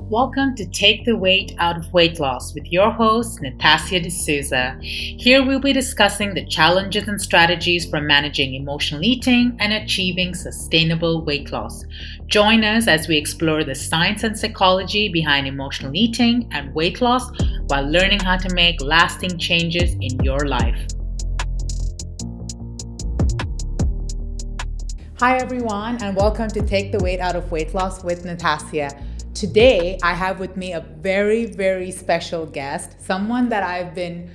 Welcome to Take the Weight Out of Weight Loss with your host, Natasha D'Souza. Here we'll be discussing the challenges and strategies for managing emotional eating and achieving sustainable weight loss. Join us as we explore the science and psychology behind emotional eating and weight loss while learning how to make lasting changes in your life. Hi everyone, and welcome to Take the Weight Out of Weight Loss with Natasha. Today, I have with me a very, very special guest, someone that I've been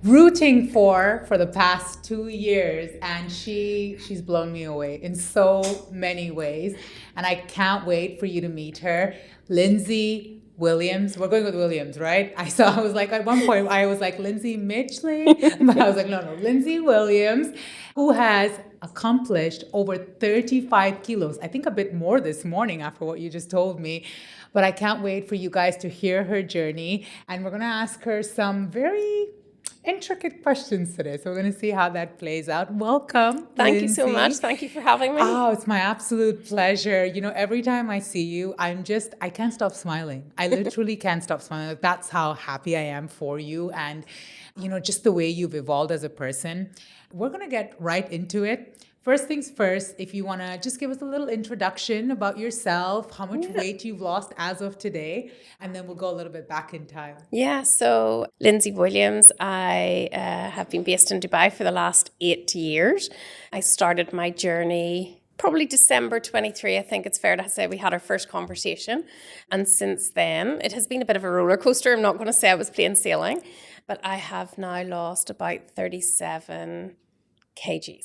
rooting for the past 2 years, and she's blown me away in so many ways, and I can't wait for you to meet her. Lynsey Williams. We're going with Williams, right? I was like, at one point, I was like, Lynsey Mitchley, but I was like, no, Lynsey Williams, who has accomplished over 35 kilos. I think a bit more this morning after what you just told me. But I can't wait for you guys to hear her journey. And we're going to ask her some very intricate questions today. So we're going to see how that plays out. Welcome. Thank Lynsey. you so much. Thank you for having me. Oh, it's my absolute pleasure. You know, every time I see you, I can't stop smiling. I literally can't stop smiling. Like, that's how happy I am for you. And, you know, just the way you've evolved as a person. We're going to get right into it. First things first, if you want to just give us a little introduction about yourself, how much weight you've lost as of today, and then we'll go a little bit back in time. Yeah, so Lynsey Williams, I have been based in Dubai for the last 8 years. I started my journey probably December 23, I think it's fair to say we had our first conversation. And since then, it has been a bit of a roller coaster. I'm not going to say I was plain sailing, but I have now lost about 37 kgs.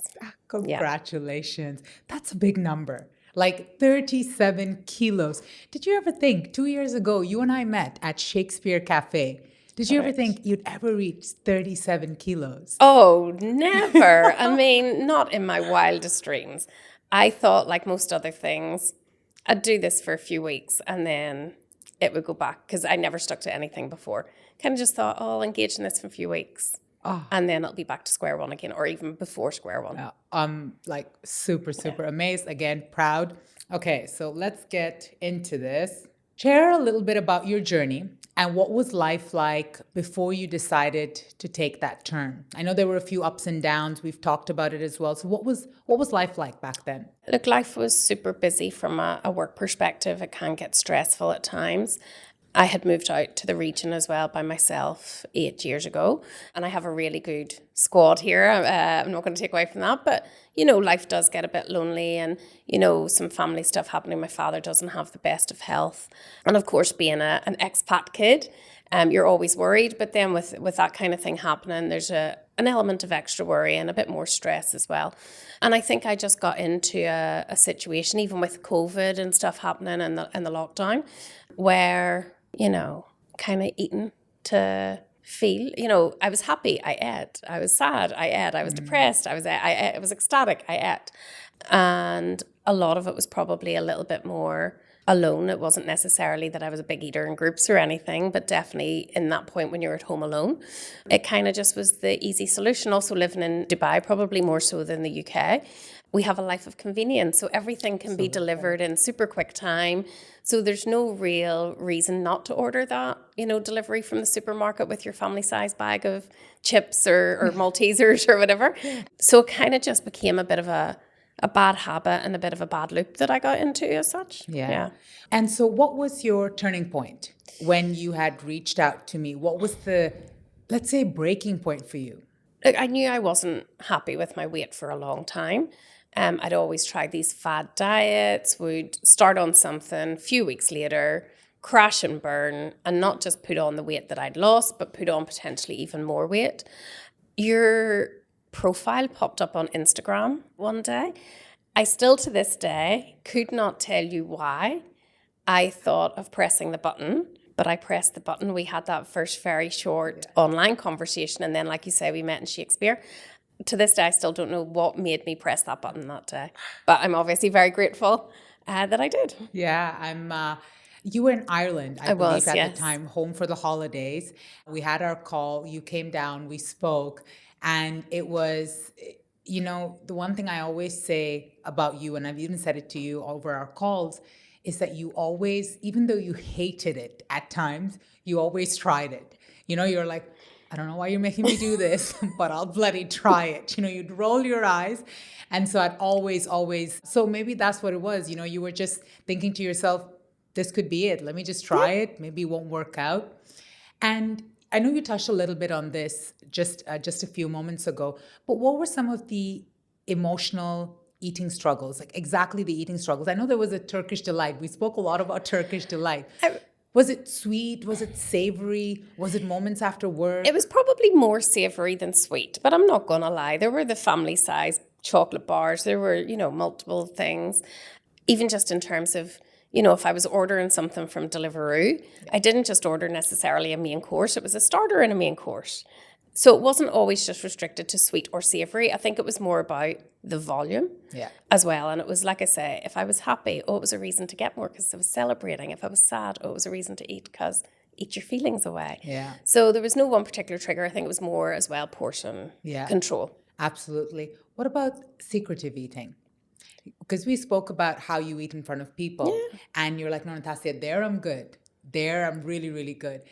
Congratulations. Yeah. That's a big number. Like 37 kilos. Did you ever think 2 years ago, you and I met at Shakespeare Cafe? Did you ever think you'd ever reach 37 kilos? Oh, never. I mean, not in my wildest dreams. I thought, like most other things, I'd do this for a few weeks and then it would go back because I never stuck to anything before. Kind of just thought, oh, I'll engage in this for a few weeks. Oh. And then it'll be back to square one again, or even before square one. I'm like super amazed. Again, proud. Okay, so let's get into this. Share a little bit about your journey and what was life like before you decided to take that turn. I know there were a few ups and downs. We've talked about it as well. So what was life like back then? Look, life was super busy from a work perspective. It can get stressful at times. I had moved out to the region as well by myself 8 years ago, and I have a really good squad here. I'm not going to take away from that, but, you know, life does get a bit lonely and, you know, some family stuff happening. My father doesn't have the best of health. And of course, being an expat kid, you're always worried. But then with that kind of thing happening, there's an element of extra worry and a bit more stress as well. And I think I just got into a situation, even with COVID and stuff happening and the lockdown, where, you know, kind of eating to feel, you know, I was happy, I ate. I was sad, I ate. I was depressed, I was ecstatic, I ate. And a lot of it was probably a little bit more alone. It wasn't necessarily that I was a big eater in groups or anything, but definitely in that point when you're at home alone, it kind of just was the easy solution. Also living in Dubai, probably more so than the UK, we have a life of convenience. So everything can be delivered in super quick time. So there's no real reason not to order that, you know, delivery from the supermarket with your family size bag of chips or Maltesers or whatever. So it kind of just became a bit of a bad habit and a bit of a bad loop that I got into as such. Yeah. And so what was your turning point when you had reached out to me? What was the, let's say, breaking point for you? Look, I knew I wasn't happy with my weight for a long time. I'd always tried these fad diets, would start on something, a few weeks later, crash and burn, and not just put on the weight that I'd lost, but put on potentially even more weight. Your profile popped up on Instagram one day. I still to this day could not tell you why I thought of pressing the button, but I pressed the button. We had that first very short online conversation, and then, like you say, we met in Shakespeare. To this day, I still don't know what made me press that button that day, but I'm obviously very grateful that I did. Yeah, you were in Ireland, I believe, was, at yes. the time, home for the holidays. We had our call, you came down, we spoke, and it was, you know, the one thing I always say about you, and I've even said it to you over our calls, is that you always, even though you hated it at times, you always tried it. You're like, I don't know why you're making me do this, but I'll bloody try it. You'd roll your eyes. And so I'd always, so maybe that's what it was. You were just thinking to yourself, this could be it. Let me just try it. Maybe it won't work out. And I know you touched a little bit on this just a few moments ago, but what were some of the emotional eating struggles, like exactly the eating struggles? I know there was a Turkish delight. We spoke a lot about Turkish delight. Was it sweet? Was it savory? Was it moments after work? It was probably more savory than sweet, but I'm not going to lie. There were the family size chocolate bars. There were, multiple things. Even just in terms of, if I was ordering something from Deliveroo, I didn't just order necessarily a main course. It was a starter and a main course. So it wasn't always just restricted to sweet or savory. I think it was more about the volume as well. And it was, like I say, if I was happy, it was a reason to get more because I was celebrating. If I was sad, it was a reason to eat because eat your feelings away. Yeah. So there was no one particular trigger. I think it was more as well portion control. Absolutely. What about secretive eating? Because we spoke about how you eat in front of people and you're like, no, Natasha, there I'm good. There I'm really, really good.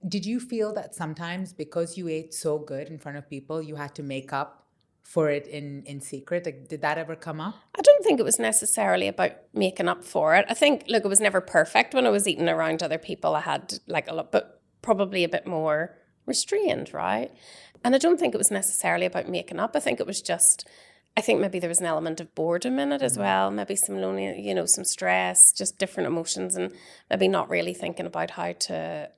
Did you feel that sometimes because you ate so good in front of people, you had to make up for it in secret? Like, did that ever come up? I don't think it was necessarily about making up for it. I think, look, it was never perfect when I was eating around other people. I had like a lot, but probably a bit more restrained, right? And I don't think it was necessarily about making up. I think it was just, I think maybe there was an element of boredom in it as well. Maybe some loneliness, some stress, just different emotions, and maybe not really thinking about how to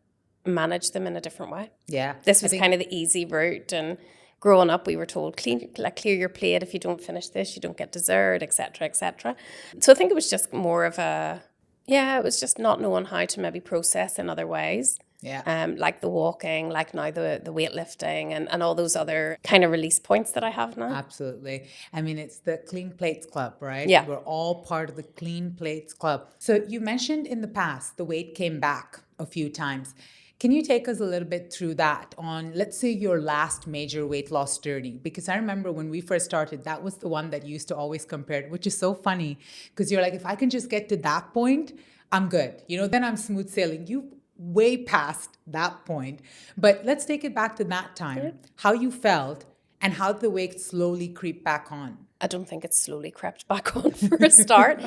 manage them in a different way. Yeah. This was kind of the easy route, and growing up we were told clear your plate. If you don't finish this, you don't get dessert, etc., etc. So I think it was just more of it was just not knowing how to maybe process in other ways. Yeah. Like the walking, like now the weightlifting and all those other kind of release points that I have now. Absolutely. I mean, it's the Clean Plates Club, right? Yeah. We're all part of the Clean Plates Club. So you mentioned in the past the weight came back a few times. Can you take us a little bit through that on, let's say, your last major weight loss journey? Because I remember when we first started, that was the one that you used to always compare it, which is so funny because you're like, if I can just get to that point, I'm good. Then I'm smooth sailing. You way past that point. But let's take it back to that time, how you felt and how the weight slowly creeped back on. I don't think it slowly crept back on for a start.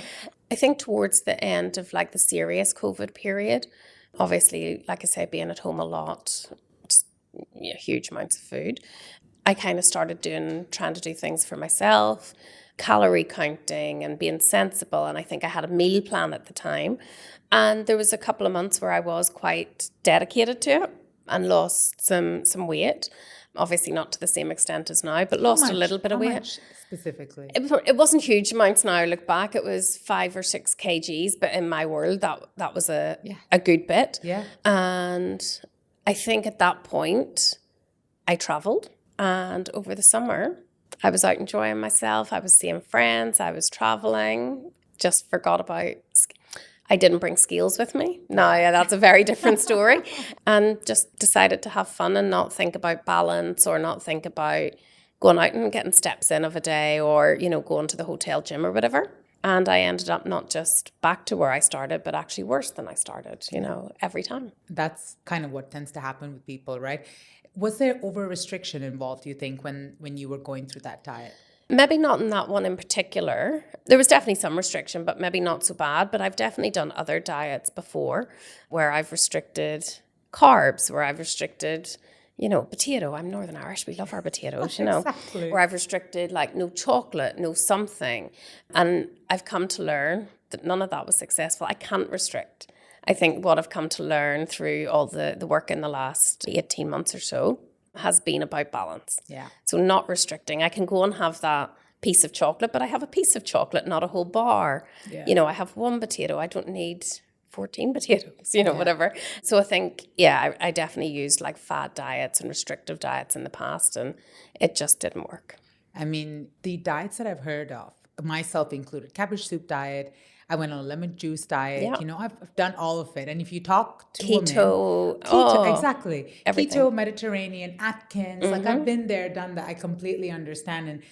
I think towards the end of like the serious COVID period, obviously, like I say, being at home a lot, just huge amounts of food, I kind of started trying to do things for myself, calorie counting and being sensible. And I think I had a meal plan at the time. And there was a couple of months where I was quite dedicated to it and lost some weight. Obviously not to the same extent as now, but lost a little bit of weight. How much specifically? It wasn't huge amounts now I look back. It was 5 or 6 kgs, but in my world, that was a good bit. Yeah. And I think at that point, I travelled. And over the summer, I was out enjoying myself. I was seeing friends. I was travelling. Just forgot about... I didn't bring scales with me. No, that's a very different story. And just decided to have fun and not think about balance or not think about going out and getting steps in of a day or, going to the hotel gym or whatever. And I ended up not just back to where I started, but actually worse than I started, every time. That's kind of what tends to happen with people, right? Was there over-restriction involved, do you think, when you were going through that diet? Maybe not in that one in particular. There was definitely some restriction, but maybe not so bad. But I've definitely done other diets before where I've restricted carbs, where I've restricted, potato. I'm Northern Irish. We love our potatoes, Exactly. Where I've restricted like no chocolate, no something. And I've come to learn that none of that was successful. I can't restrict. I think what I've come to learn through all the work in the last 18 months or so has been about balance. Yeah. So not restricting. I can go and have that piece of chocolate, but I have a piece of chocolate, not a whole bar. Yeah. I have one potato. I don't need 14 potatoes, whatever. So I think, I definitely used like fad diets and restrictive diets in the past, and it just didn't work. I mean, the diets that I've heard of, myself included, cabbage soup diet, I went on a lemon juice diet. Yeah. I've done all of it. And if you talk to keto, exactly. Everything. Keto, Mediterranean, Atkins. Like I've been there, done that. I completely understand. And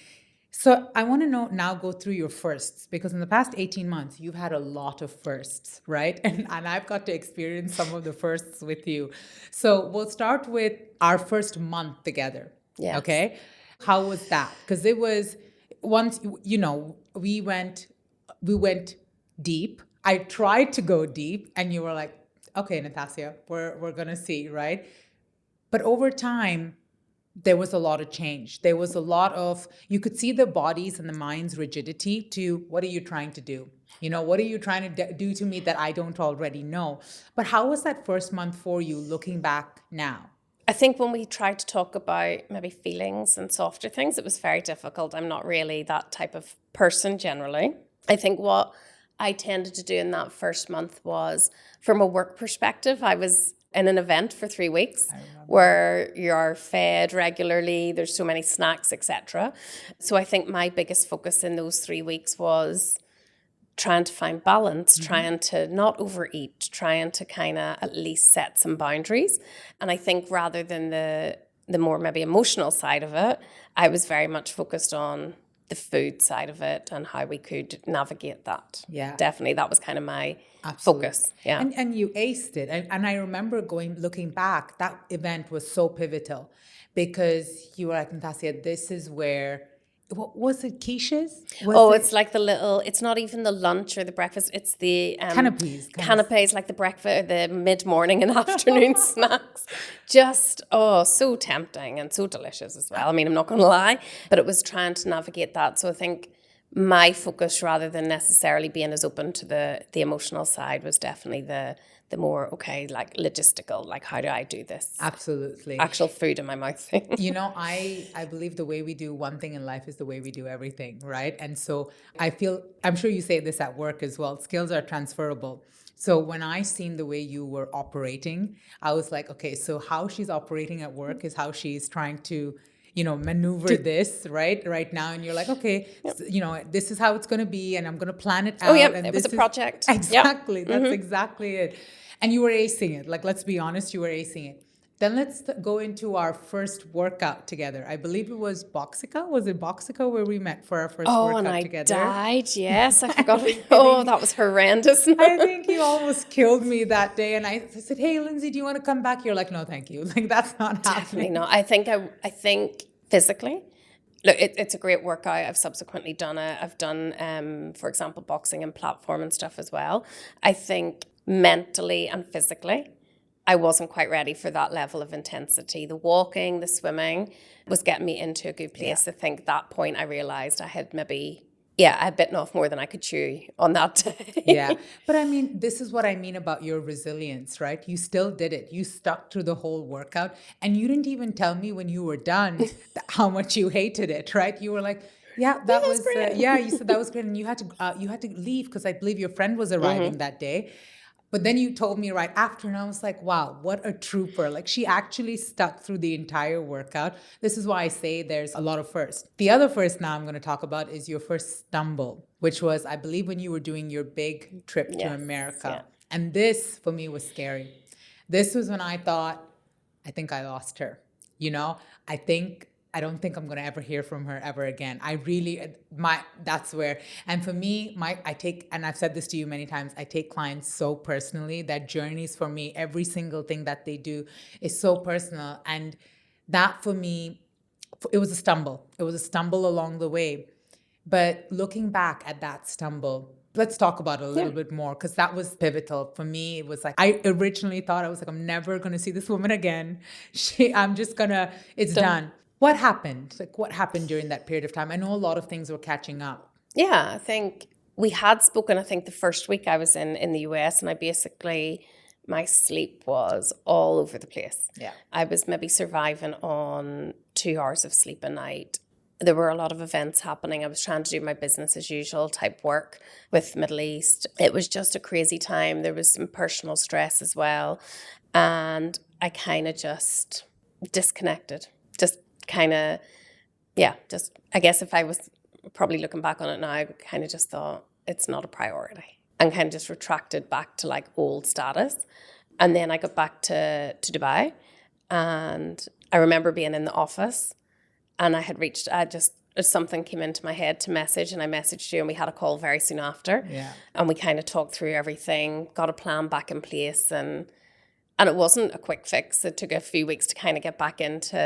So I want to know now, go through your firsts, because in the past 18 months, you've had a lot of firsts, right? And I've got to experience some of the firsts with you. So we'll start with our first month together. Yes. Okay. How was that? Because it was once, we went deep. I tried to go deep and you were like, okay, Natasha, we're going to see, right? But over time, there was a lot of change. There was a lot of, you could see the body's and the mind's rigidity to what are you trying to do? What are you trying to do to me that I don't already know? But how was that first month for you looking back now? I think when we tried to talk about maybe feelings and softer things, it was very difficult. I'm not really that type of person generally. I think what I tended to do in that first month was, from a work perspective, I was in an event for 3 weeks where you're fed regularly, there's so many snacks, etc. So I think my biggest focus in those 3 weeks was trying to find balance, trying to not overeat, trying to kind of at least set some boundaries. And I think rather than the more maybe emotional side of it, I was very much focused on the food side of it and how we could navigate that. Yeah. Definitely. That was kind of my Absolutely. focus. Yeah. And you aced it. And I remember looking back, that event was so pivotal because you were like, Natasha, this is where, what was it, quiches? It's like it's not even the lunch or the breakfast. It's the Canapes. Canapes, like the breakfast, the mid-morning and afternoon snacks. Just, so tempting and so delicious as well. I mean, I'm not going to lie, but it was trying to navigate that. So I think my focus, rather than necessarily being as open to the emotional side, was definitely the more, like logistical, like how do I do this? Absolutely. Actual food in my mouth. I believe the way we do one thing in life is the way we do everything, right? And so I'm sure you say this at work as well, skills are transferable. So when I seen the way you were operating, I was like, okay, so how she's operating at work is how she's trying to maneuver this right now. And you're like, okay, this is how it's going to be. And I'm going to plan it out. And it was a project. Exactly. Yep. That's exactly it. And you were acing it. Like, let's be honest, you were acing it. Then let's go into our first workout together. I believe it was Boxica. Was it Boxica where we met for our first workout together? Oh, and I died. Yes, I forgot. That was horrendous. I think you almost killed me that day. And I said, hey, Lynsey, do you want to come back? You're like, no, thank you. Like, that's not Definitely happening. not. I think physically, look, it's a great workout. I've subsequently done it. I've done, for example, boxing and platform and stuff as well. I think mentally and physically, I wasn't quite ready for that level of intensity. The walking, the swimming was getting me into a good place. Yeah. I think at that point I realized I had I had bitten off more than I could chew on that day. Yeah. But I mean, this is what I mean about your resilience, right? You still did it. You stuck through the whole workout and you didn't even tell me when you were done how much you hated it, right? You were like, yeah, that was great. You said that was great. And you had to leave because I believe your friend was arriving that day. But then you told me right after, and I was like, wow, what a trooper. Like, she actually stuck through the entire workout. This is why I say there's a lot of firsts. The other first now I'm going to talk about is your first stumble, which was, I believe, when you were doing your big trip to America. Yeah. And this, for me, was scary. This was when I thought, I think I lost her. I don't think I'm going to ever hear from her ever again. That's where, and for me, and I've said this to you many times, I take clients so personally. That journeys for me, every single thing that they do is so personal. And that for me, it was a stumble. It was a stumble along the way. But looking back at that stumble, let's talk about it a little bit more, because that was pivotal. For me, it was like, I originally thought, I was like, I'm never going to see this woman again. It's done. What happened? Like, what happened during that period of time? I know a lot of things were catching up. Yeah, I think we had spoken, I think the first week I was in the US, and my sleep was all over the place. Yeah. I was maybe surviving on 2 hours of sleep a night. There were a lot of events happening. I was trying to do my business as usual type work with Middle East. It was just a crazy time. There was some personal stress as well. And I kind of just disconnected. I guess if I was probably looking back on it now, I kind of just thought it's not a priority, and kind of just retracted back to like old status. And then I got back to Dubai, and I remember being in the office, and I something came into my head to message, and I messaged you, and we had a call very soon after. Yeah. And we kind of talked through everything, got a plan back in place, and it wasn't a quick fix. It took a few weeks to kind of get back into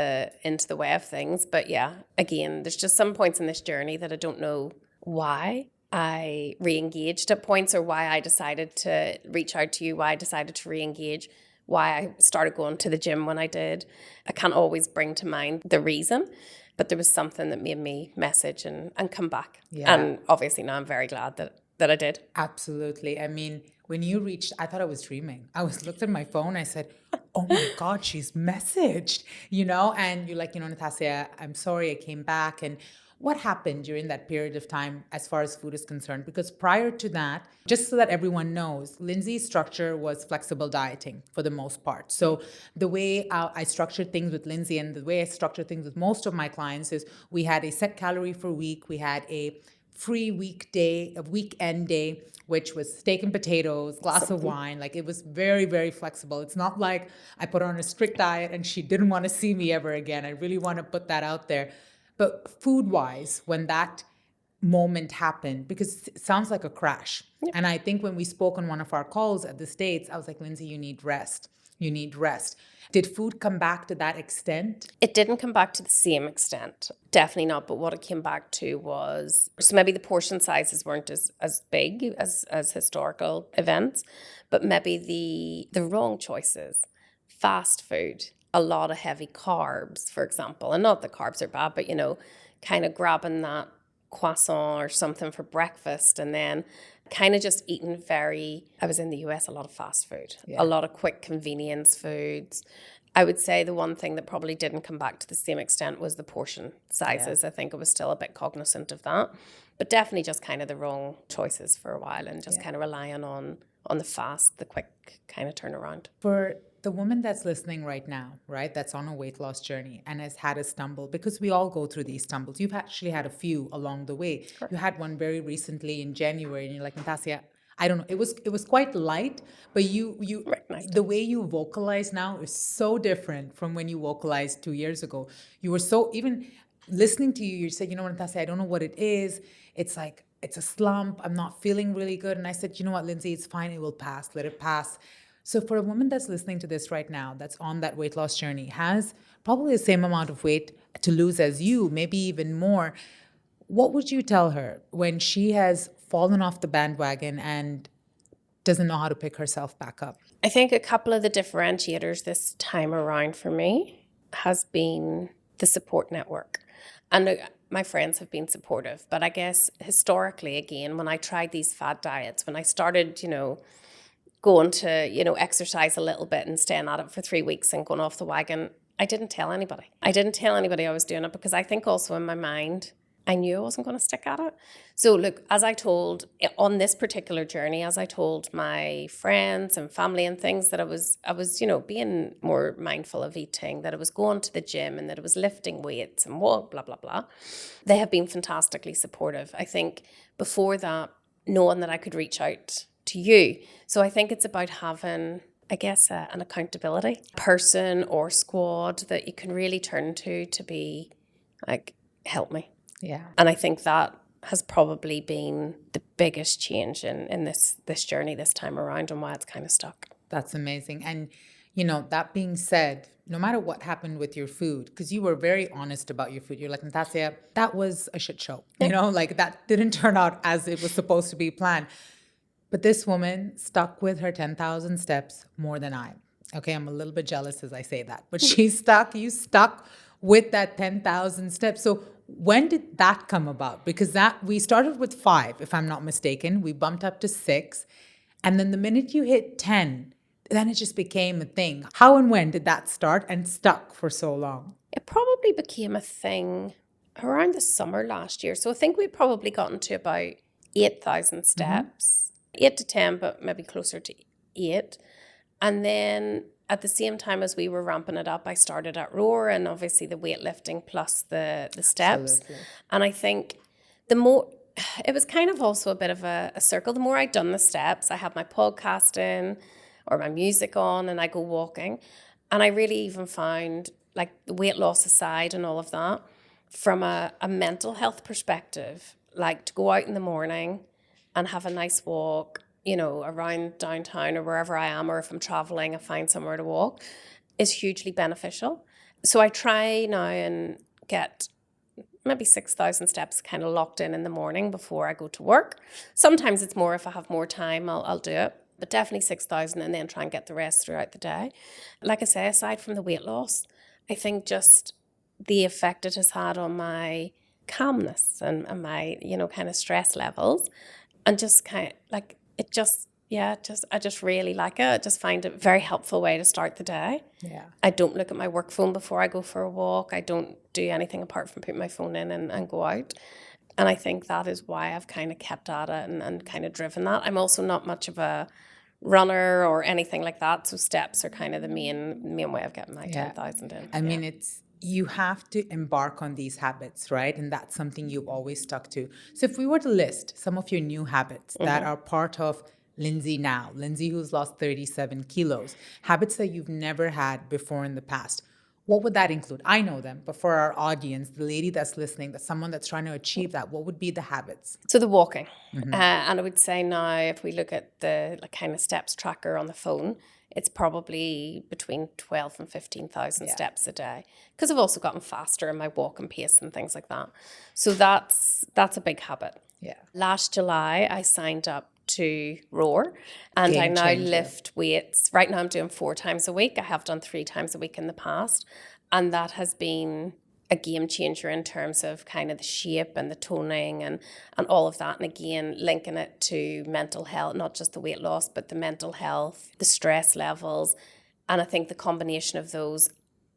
the way of things. But yeah, again, there's just some points in this journey that I don't know why I re-engaged at points, or why I decided to reach out to you, why I decided to re-engage, why I started going to the gym when I did. I can't always bring to mind the reason, but there was something that made me message and come back. Yeah. And obviously now I'm very glad that I did. Absolutely. I mean, when you reached, I thought I was dreaming. I looked at my phone. I said, oh my God, she's messaged, and you're like, Natasha, I'm sorry I came back. And what happened during that period of time as far as food is concerned? Because prior to that, just so that everyone knows, Lynsey's structure was flexible dieting for the most part. So the way I structured things with Lynsey, and the way I structure things with most of my clients, is we had a set calorie for week. We had a free weekend day, which was steak and potatoes, glass of wine. Like, it was very, very flexible. It's not like I put her on a strict diet and she didn't want to see me ever again. I really want to put that out there. But food-wise, when that moment happened, because it sounds like a crash. Yep. And I think when we spoke on one of our calls at the States, I was like, Lynsey, you need rest. You need rest. Did food come back to that extent? It didn't come back to the same extent. Definitely not. But what it came back to was, so maybe the portion sizes weren't as big as historical events, but maybe the wrong choices. Fast food, a lot of heavy carbs, for example. And not that carbs are bad, but, kind of grabbing that croissant or something for breakfast, and then kind of just eating I was in the US, a lot of fast food, a lot of quick convenience foods. I would say the one thing that probably didn't come back to the same extent was the portion sizes. I think I was still a bit cognizant of that, but definitely just kind of the wrong choices for a while, and just kind of relying on the fast, the quick kind of turnaround. For the woman that's listening right now, right, that's on a weight loss journey and has had a stumble, because we all go through these stumbles. You've actually had a few along the way. Sure. You had one very recently in January, and you're like, Natasha, I don't know. It was quite light, but you the way you vocalize now is so different from when you vocalized 2 years ago. You were so, even listening to you, you said, Natasha, I don't know what it is. It's like, it's a slump. I'm not feeling really good. And I said, you know what, Lynsey, it's fine. It will pass. Let it pass. So for a woman that's listening to this right now, that's on that weight loss journey, has probably the same amount of weight to lose as you, maybe even more, what would you tell her when she has fallen off the bandwagon and doesn't know how to pick herself back up? I think a couple of the differentiators this time around for me has been the support network. And my friends have been supportive. But I guess historically, again, when I tried these fad diets, when I started, going to, exercise a little bit and staying at it for 3 weeks and going off the wagon, I didn't tell anybody. I was doing it, because I think also in my mind, I knew I wasn't going to stick at it. So look, as I told, on this particular journey, as I told my friends and family and things, that I was, being more mindful of eating, that I was going to the gym, and that I was lifting weights and blah, blah, blah. They have been fantastically supportive. I think before that, knowing that I could reach out to you. So I think it's about having, I guess, an accountability person or squad that you can really turn to be like, help me. Yeah. And I think that has probably been the biggest change in this journey this time around, and why it's kind of stuck. That's amazing. And, that being said, no matter what happened with your food, because you were very honest about your food, you're like, Natasha, that was a shit show. Like, that didn't turn out as it was supposed to be planned. But this woman stuck with her 10,000 steps more than I. Okay, I'm a little bit jealous as I say that. But you stuck with that 10,000 steps. So when did that come about? Because we started with 5, if I'm not mistaken. We bumped up to 6. And then the minute you hit 10, then it just became a thing. How and when did that start and stuck for so long? It probably became a thing around the summer last year. So I think we'd probably gotten to about 8,000 steps. 8 to 10, but maybe closer to 8. And then at the same time as we were ramping it up, I started at Roar, and obviously the weightlifting plus the steps. Absolutely. And I think it was kind of also a bit of a circle. The more I'd done the steps, I had my podcast in or my music on, and I go walking. And I really even found, like, the weight loss aside and all of that, from a mental health perspective, like to go out in the morning and have a nice walk, you know, around downtown or wherever I am, or if I'm traveling, I find somewhere to walk, is hugely beneficial. So I try now and get maybe 6,000 steps kind of locked in the morning before I go to work. Sometimes it's more if I have more time, I'll do it. But definitely 6,000, and then try and get the rest throughout the day. Like I say, aside from the weight loss, I think just the effect it has had on my calmness and my, you know, kind of stress levels, and just kind of like it just, yeah, just I just really like it. I just find it a very helpful way to start the day. Yeah. I don't look at my work phone before I go for a walk. I don't do anything apart from put my phone in and go out. And I think that is why I've kind of kept at it and kind of driven that. I'm also not much of a runner or anything like that, so steps are kind of the main way of getting my 10,000 in. I mean, you have to embark on these habits, right? And that's something you've always stuck to. So if we were to list some of your new habits that are part of Lynsey now, Lynsey who's lost 37 kilos, habits that you've never had before in the past, what would that include? I know them, but for our audience, the lady that's listening, that's someone that's trying to achieve that, what would be the habits? So the walking. And I would say now, if we look at the kind of steps tracker on the phone, it's probably between 12 and 15,000 steps a day, because I've also gotten faster in my walking pace and things like that. So that's a big habit. Yeah. Last July, I signed up to Roar, and Game I now changer. lift weights. Right now I'm doing 4 times a week. I have done 3 times a week in the past, and that has been a game changer in terms of kind of the shape and the toning and all of that. And again, linking it to mental health, not just the weight loss, but the mental health, the stress levels. And I think the combination of those,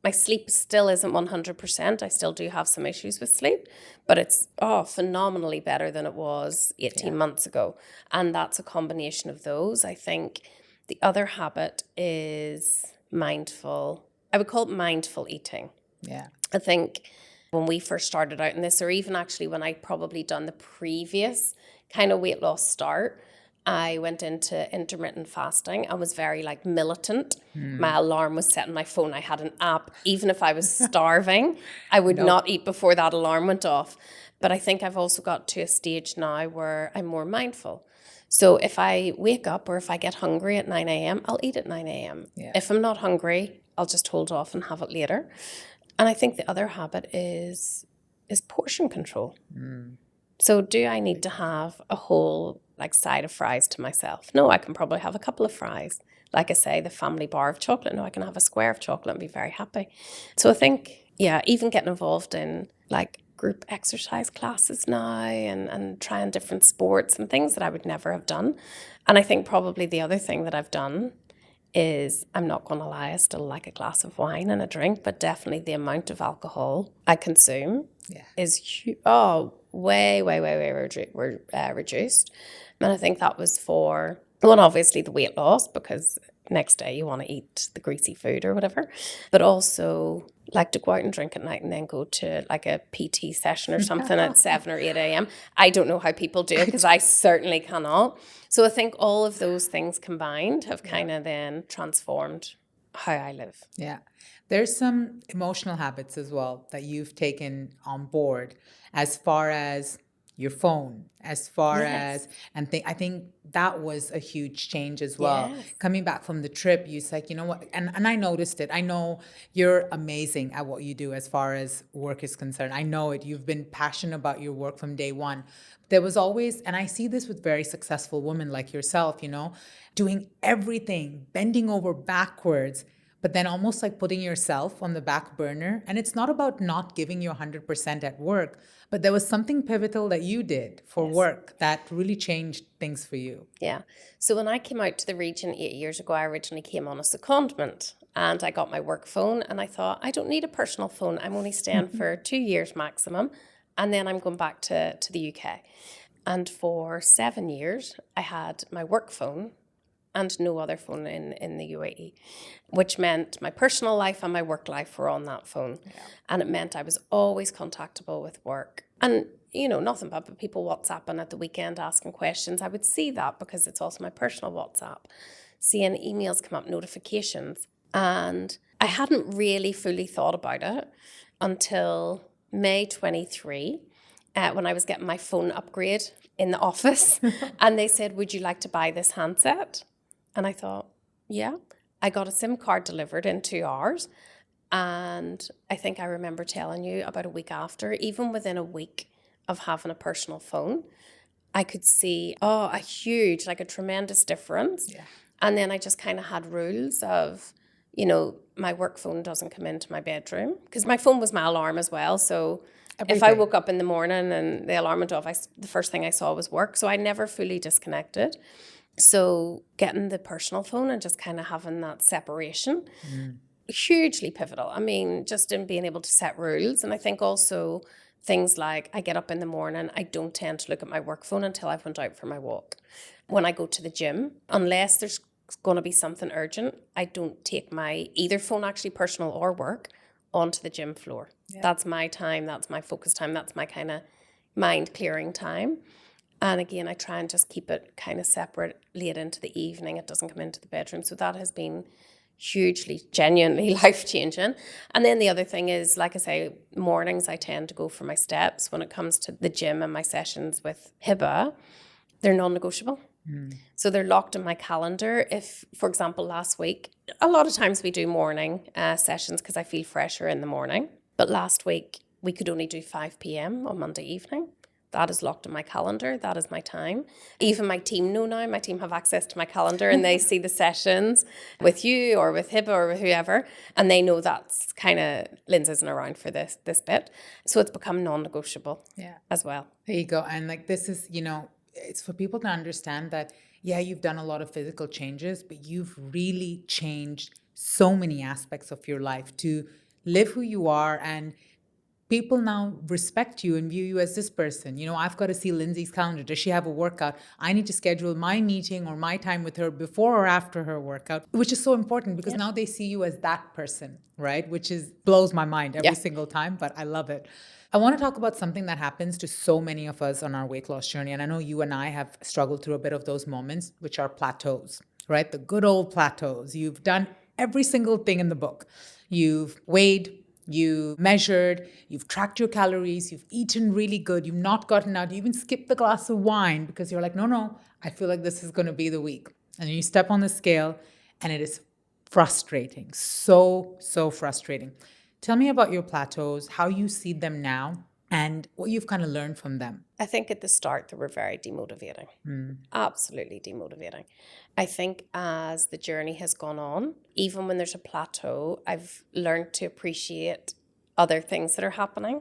my sleep still isn't 100%. I still do have some issues with sleep, but it's phenomenally better than it was 18 months ago. And that's a combination of those. I think the other habit is mindful. I would call it mindful eating. Yeah. I think when we first started out in this, or even actually when I probably done the previous kind of weight loss start, I went into intermittent fasting. I was very like militant. My alarm was set on my phone. I had an app. Even if I was starving, I would not eat before that alarm went off. But I think I've also got to a stage now where I'm more mindful. So if I wake up or if I get hungry at 9 a.m., I'll eat at 9 a.m. Yeah. If I'm not hungry, I'll just hold off and have it later. And I think the other habit is portion control. So do I need to have a whole like side of fries to myself? No, I can probably have a couple of fries. Like I say, the family bar of chocolate. No, I can have a square of chocolate and be very happy. So I think, even getting involved in like group exercise classes now and trying different sports and things that I would never have done. And I think probably the other thing that I've done is, I'm not going to lie, I still like a glass of wine and a drink, but definitely the amount of alcohol I consume is way reduced. And I think that was for, one, obviously the weight loss, because next day you want to eat the greasy food or whatever, but also like to go out and drink at night and then go to like a PT session or something at 7 or 8 a.m. I don't know how people do it, because I certainly cannot. So I think all of those things combined have kind of then transformed how I live. Yeah. There's some emotional habits as well that you've taken on board, as far as your phone, as far as, and I think that was a huge change as well. Yes. Coming back from the trip, you said, you know what, and I noticed it. I know you're amazing at what you do as far as work is concerned. I know it. You've been passionate about your work from day one. There was always, and I see this with very successful women like yourself, doing everything, bending over backwards, but then almost like putting yourself on the back burner. And it's not about not giving you 100% at work, but there was something pivotal that you did for work that really changed things for you. Yeah. So when I came out to the region 8 years ago, I originally came on a secondment, and I got my work phone, and I thought, I don't need a personal phone. I'm only staying for 2 years maximum, and then I'm going back to the UK. And for 7 years, I had my work phone and no other phone in the UAE, which meant my personal life and my work life were on that phone. Yeah. And it meant I was always contactable with work. And, nothing bad, but people WhatsApping at the weekend asking questions. I would see that because it's also my personal WhatsApp. Seeing emails come up, notifications. And I hadn't really fully thought about it until May 23 when I was getting my phone upgrade in the office. And they said, would you like to buy this handset? And I thought, yeah. I got a SIM card delivered in 2 hours. And I think I remember telling you about a week after, even within a week of having a personal phone, I could see, a huge, like a tremendous difference. Yeah. And then I just kind of had rules of, my work phone doesn't come into my bedroom because my phone was my alarm as well. So if I woke up in the morning and the alarm went off, the first thing I saw was work. So I never fully disconnected. So getting the personal phone and just kind of having that separation, hugely pivotal. I mean, just in being able to set rules. And I think also things like I get up in the morning, I don't tend to look at my work phone until I've went out for my walk. When I go to the gym, unless there's going to be something urgent, I don't take my either phone, actually personal or work, onto the gym floor. Yeah. That's my time. That's my focus time. That's my kind of mind clearing time. And again, I try and just keep it kind of separate late into the evening. It doesn't come into the bedroom. So that has been hugely, genuinely life-changing. And then the other thing is, like I say, mornings I tend to go for my steps. When it comes to the gym and my sessions with Hiba, they're non-negotiable. So they're locked in my calendar. If, for example, last week, a lot of times we do morning sessions because I feel fresher in the morning. But last week, we could only do 5 p.m. on Monday evening. That is locked in my calendar. That is my time. Even my team know now. My team have access to my calendar and they see the sessions with you or with Hiba or with whoever. And they know that's kind of, Lynsey isn't around for this bit. So it's become non-negotiable as well. There you go. And like this is, it's for people to understand that, you've done a lot of physical changes, but you've really changed so many aspects of your life to live who you are, and people now respect you and view you as this person. I've got to see Lynsey's calendar. Does she have a workout? I need to schedule my meeting or my time with her before or after her workout, which is so important because now they see you as that person, right? Which blows my mind every single time, but I love it. I want to talk about something that happens to so many of us on our weight loss journey. And I know you and I have struggled through a bit of those moments, which are plateaus, right? The good old plateaus. You've done every single thing in the book. You've weighed, you measured, you've tracked your calories, you've eaten really good, you've not gotten out, you even skipped the glass of wine because you're like, no, I feel like this is going to be the week. And then you step on the scale and it is frustrating. So frustrating. Tell me about your plateaus, how you see them now, and what you've kind of learned from them. I think at the start they were very demotivating. Absolutely demotivating. I think as the journey has gone on, even when there's a plateau, I've learned to appreciate other things that are happening.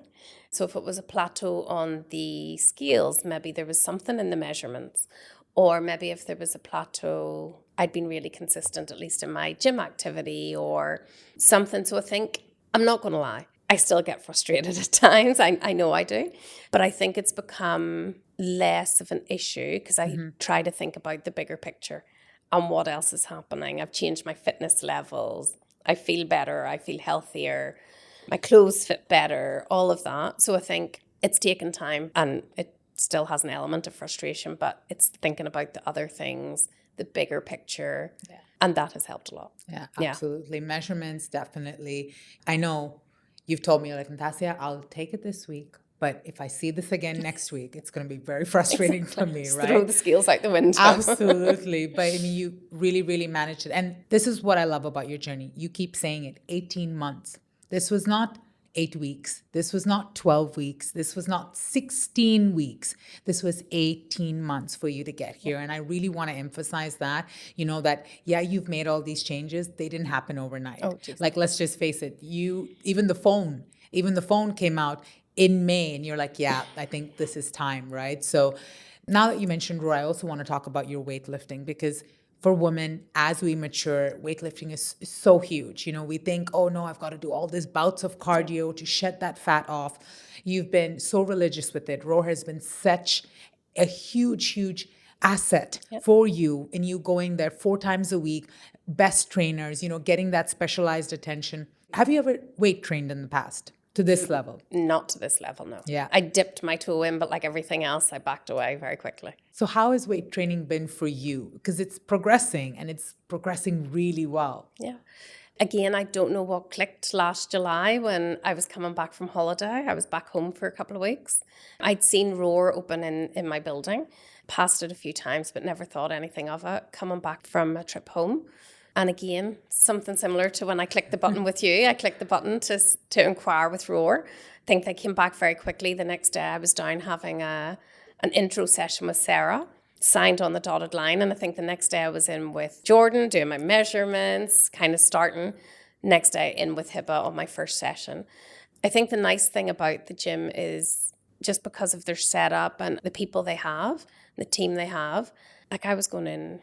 So if it was a plateau on the scales, maybe there was something in the measurements. Or maybe if there was a plateau, I'd been really consistent, at least in my gym activity or something. So I think, I'm not going to lie, I still get frustrated at times. I know I do. But I think it's become less of an issue because I try to think about the bigger picture and what else is happening. I've changed my fitness levels. I feel better. I feel healthier. My clothes fit better, all of that. So I think it's taken time and it still has an element of frustration, but it's thinking about the other things, the bigger picture. Yeah. And that has helped a lot. Yeah, absolutely. Yeah. Measurements, definitely. I know you've told me, like, Natasha, I'll take it this week, but if I see this again next week, it's going to be very frustrating for me, Just right? Throw the scales out the window. Absolutely. But I mean, you really, really managed it. And this is what I love about your journey. You keep saying it, 18 months. This was not 8 weeks. This was not 12 weeks. This was not 16 weeks. This was 18 months for you to get here. And I really want to emphasize that, that, you've made all these changes. They didn't happen overnight. Oh, like, let's just face it. Even the phone came out in May and you're like, I think this is time, right? So now that you mentioned Roy, I also want to talk about your weightlifting because for women, as we mature, weightlifting is so huge. We think, oh no, I've got to do all these bouts of cardio to shed that fat off. You've been so religious with it. Roar has been such a huge asset for you, and you going there 4 times a week, best trainers, getting that specialized attention. Have you ever weight trained in the past? To this level? Not to this level, no. Yeah. I dipped my toe in, but like everything else, I backed away very quickly. So how has weight training been for you? Because it's progressing and it's progressing really well. Yeah. Again, I don't know what clicked last July when I was coming back from holiday. I was back home for a couple of weeks. I'd seen Roar open in my building, passed it a few times, but never thought anything of it. Coming back from a trip home. And again, something similar to when I clicked the button with you. I clicked the button to inquire with Roar. I think they came back very quickly. The next day I was down having an intro session with Sarah, signed on the dotted line. And I think the next day I was in with Jordan doing my measurements, kind of starting. Next day in with Hiba on my first session. I think the nice thing about the gym is just because of their setup and the people they have, the team they have. Like I was going in,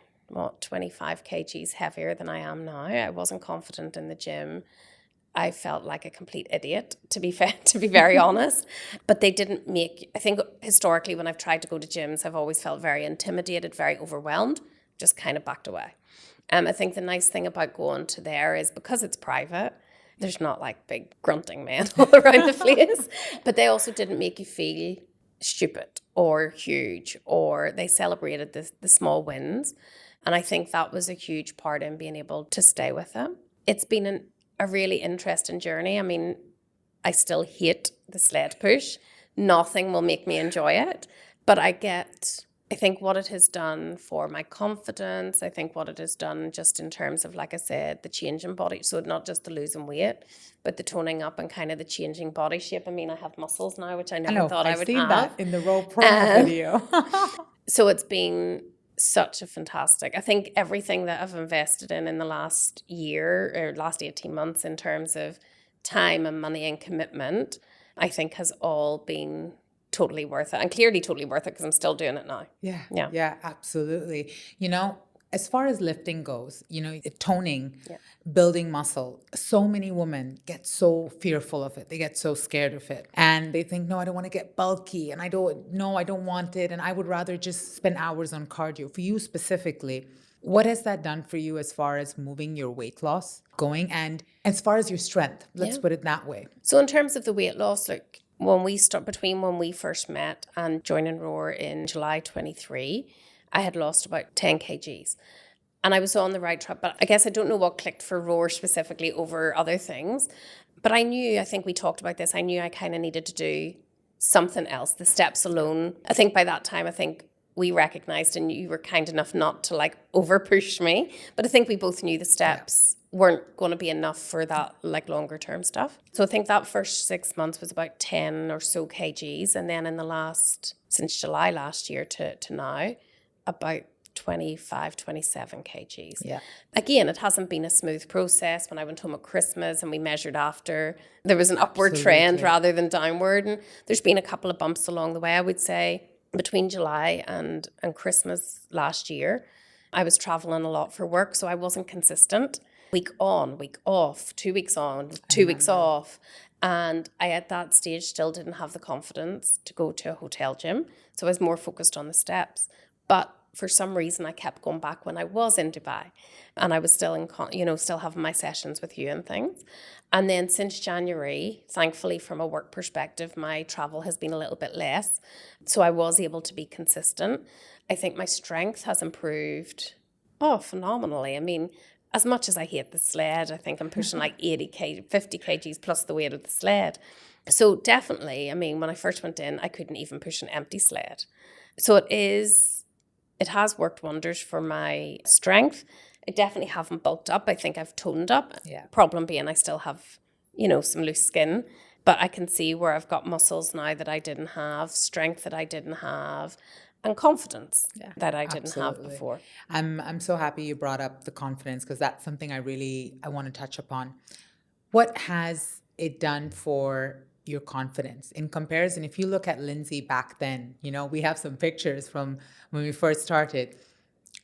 25 kgs heavier than I am now. I wasn't confident in the gym. I felt like a complete idiot, to be fair, to be very honest. But they didn't make, I think historically when I've tried to go to gyms, I've always felt very intimidated, very overwhelmed, just kind of backed away. I think the nice thing about going to there is because it's private, there's not like big grunting men all around the place. But they also didn't make you feel stupid or huge, or they celebrated the small wins. And I think that was a huge part in being able to stay with them. It's been a really interesting journey. I mean, I still hate the sled push. Nothing will make me enjoy it. But I think what it has done for my confidence, I think what it has done just in terms of, like I said, the change in body. So not just the losing weight, but the toning up and kind of the changing body shape. I mean, I have muscles now, which I never thought I would have. I've seen that in the Row promo video. So it's been such a fantastic, I think everything that I've invested in the last year or last 18 months in terms of time and money and commitment, I think has all been totally worth it, and clearly totally worth it because I'm still doing it now. Yeah, absolutely. As far as lifting goes, toning, building muscle, so many women get so fearful of it. They get so scared of it. And they think, no, I don't want to get bulky. And I don't want it. And I would rather just spend hours on cardio. For you specifically, what has that done for you as far as moving your weight loss going and as far as your strength? Let's put it that way. So in terms of the weight loss, like when we first met and joining Roar in July 23, I had lost about 10 kgs and I was on the right track, but I guess I don't know what clicked for Roar specifically over other things. But I think we talked about this, I knew I kind of needed to do something else. The steps alone, I think by that time, we recognized, and you were kind enough not to like over push me, but I think we both knew the steps weren't going to be enough for that like longer term stuff. So I think that first 6 months was about 10 or so kgs. And then since July last year to now, about 25, 27 kgs. Yeah. Again, it hasn't been a smooth process. When I went home at Christmas and we measured after, there was an upward trend rather than downward. And there's been a couple of bumps along the way. I would say between July and Christmas last year, I was traveling a lot for work, so I wasn't consistent. Week on, week off, 2 weeks on, 2 weeks off. And I, at that stage, still didn't have the confidence to go to a hotel gym. So I was more focused on the steps. But for some reason, I kept going back when I was in Dubai. And I was still still having my sessions with you and things. And then since January, thankfully, from a work perspective, my travel has been a little bit less. So I was able to be consistent. I think my strength has improved, phenomenally. I mean, as much as I hate the sled, I think I'm pushing like 50 kgs plus the weight of the sled. So definitely, I mean, when I first went in, I couldn't even push an empty sled. So it has worked wonders for my strength. I definitely haven't bulked up. I think I've toned up. Yeah. Problem being I still have, some loose skin. But I can see where I've got muscles now that I didn't have, strength that I didn't have, and confidence that I didn't have before. I'm so happy you brought up the confidence because that's something I want to touch upon. What has it done for your confidence in comparison? If you look at Lynsey back then, we have some pictures from when we first started.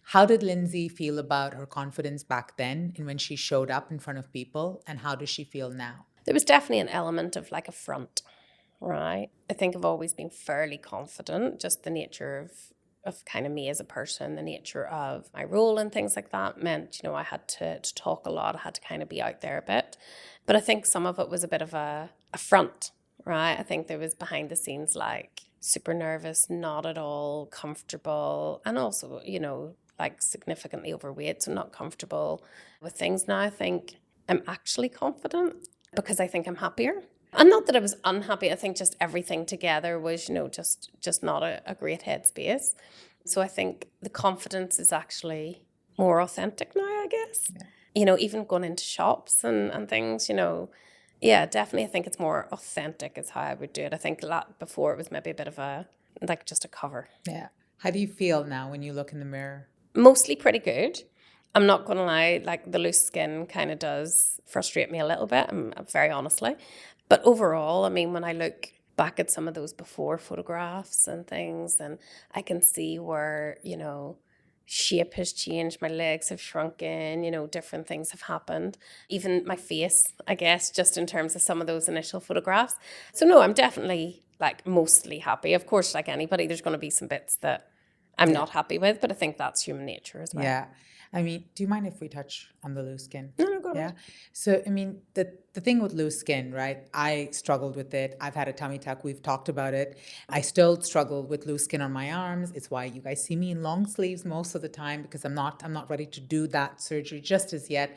How did Lynsey feel about her confidence back then and when she showed up in front of people, and how does she feel now? There was definitely an element of like a front, right? I think I've always been fairly confident, just the nature of kind of me as a person, the nature of my role and things like that meant, I had to talk a lot. I had to kind of be out there a bit. But I think some of it was a bit of a front, right? I think there was behind the scenes like super nervous, not at all comfortable, and also, like significantly overweight, so not comfortable with things. Now I think I'm actually confident because I think I'm happier. And not that I was unhappy. I think just everything together was, just not a great headspace. So I think the confidence is actually more authentic now, I guess. Yeah. Even going into shops and things, yeah, definitely. I think it's more authentic is how I would do it. I think a lot before it was maybe a bit of just a cover. Yeah. How do you feel now when you look in the mirror? Mostly pretty good. I'm not going to lie, like the loose skin kind of does frustrate me a little bit, very honestly. But overall, I mean, when I look back at some of those before photographs and things, and I can see where, shape has changed, my legs have shrunken, different things have happened. Even my face, I guess, just in terms of some of those initial photographs. So no, I'm definitely like mostly happy. Of course, like anybody, there's going to be some bits that I'm not happy with, but I think that's human nature as well. Yeah. I mean, do you mind if we touch on the loose skin? No, go ahead. Yeah. So, I mean, the thing with loose skin, right? I struggled with it. I've had a tummy tuck. We've talked about it. I still struggle with loose skin on my arms. It's why you guys see me in long sleeves most of the time, because I'm not ready to do that surgery just as yet.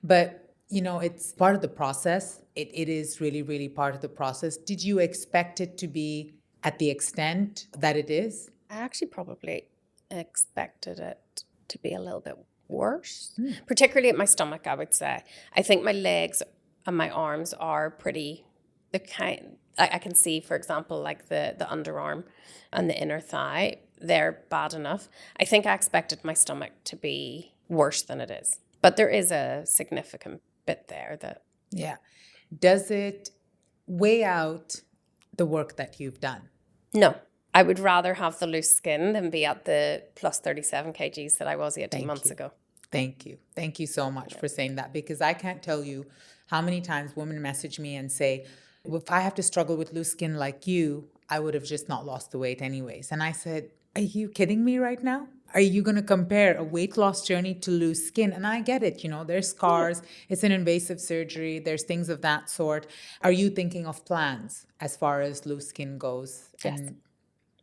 But, it's part of the process. It is really, really part of the process. Did you expect it to be at the extent that it is? I actually probably expected it to be a little bit worse, particularly at my stomach, I would say. I think my legs and my arms are pretty, I can see, for example, like the underarm and the inner thigh, they're bad enough. I think I expected my stomach to be worse than it is. But there is a significant bit there that... Yeah. Does it weigh out the work that you've done? No. I would rather have the loose skin than be at the plus 37 kgs that I was 18 months ago. Thank you. Thank you so much for saying that, because I can't tell you how many times women message me and say, if I have to struggle with loose skin like you, I would have just not lost the weight anyways. And I said, are you kidding me right now? Are you going to compare a weight loss journey to loose skin? And I get it, there's scars, it's an invasive surgery, there's things of that sort. Are you thinking of plans as far as loose skin goes? Yes.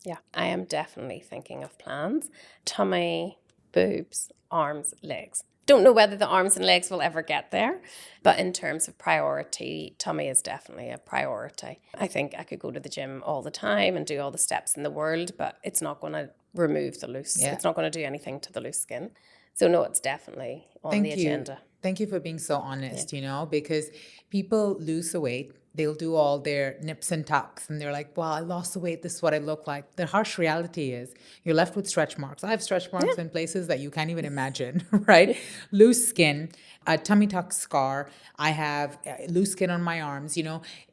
Yeah, I am definitely thinking of plans. Tummy, boobs, arms, legs. Don't know whether the arms and legs will ever get there, but in terms of priority, tummy is definitely a priority. I think I could go to the gym all the time and do all the steps in the world, but it's not going to remove the loose. Yeah. It's not going to do anything to the loose skin. So no, it's definitely on the agenda. Thank you for being so honest, because people lose the weight. They'll do all their nips and tucks and they're like, well, I lost the weight. This is what I look like. The harsh reality is you're left with stretch marks. I have stretch marks in places that you can't even imagine, right? Loose skin, a tummy tuck scar. I have loose skin on my arms.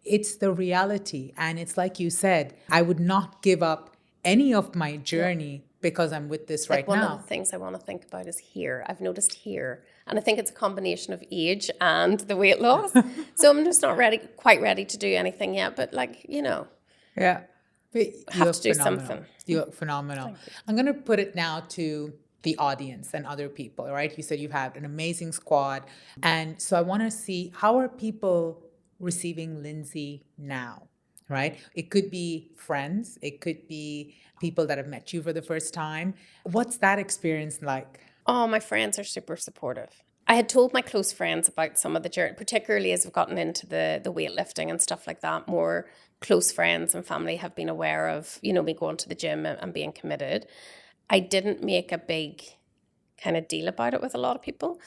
It's the reality. And it's like you said, I would not give up any of my journey because I'm with this right now. One of the things I want to think about is here. I've noticed here. And I think it's a combination of age and the weight loss. So I'm just not quite ready to do anything yet. But Yeah. But have to do something. You look phenomenal. I'm going to put it now to the audience and other people, right? You said you have an amazing squad. And so I want to see, how are people receiving Lynsey now, right? It could be friends. It could be people that have met you for the first time. What's that experience like? Oh, my friends are super supportive. I had told my close friends about some of the journey, particularly as I've gotten into the weightlifting and stuff like that. More close friends and family have been aware of, me going to the gym and being committed. I didn't make a big kind of deal about it with a lot of people.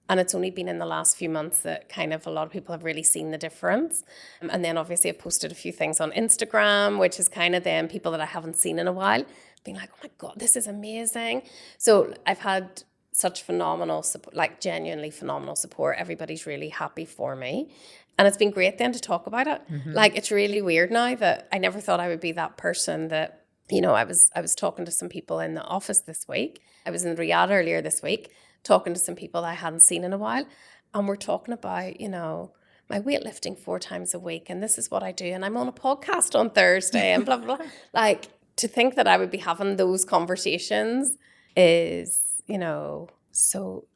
And it's only been in the last few months that kind of a lot of people have really seen the difference. And then obviously I've posted a few things on Instagram, which is kind of them people that I haven't seen in a while, being like, oh my God, this is amazing. So I've had such phenomenal support, like genuinely phenomenal support. Everybody's really happy for me. And it's been great then to talk about it. Mm-hmm. Like, it's really weird now that I never thought I would be that person that, I was talking to some people in the office this week. I was in Riyadh earlier this week talking to some people that I hadn't seen in a while. And we're talking about, my weightlifting 4 times a week. And this is what I do. And I'm on a podcast on Thursday and blah, blah, blah. Like, to think that I would be having those conversations is, so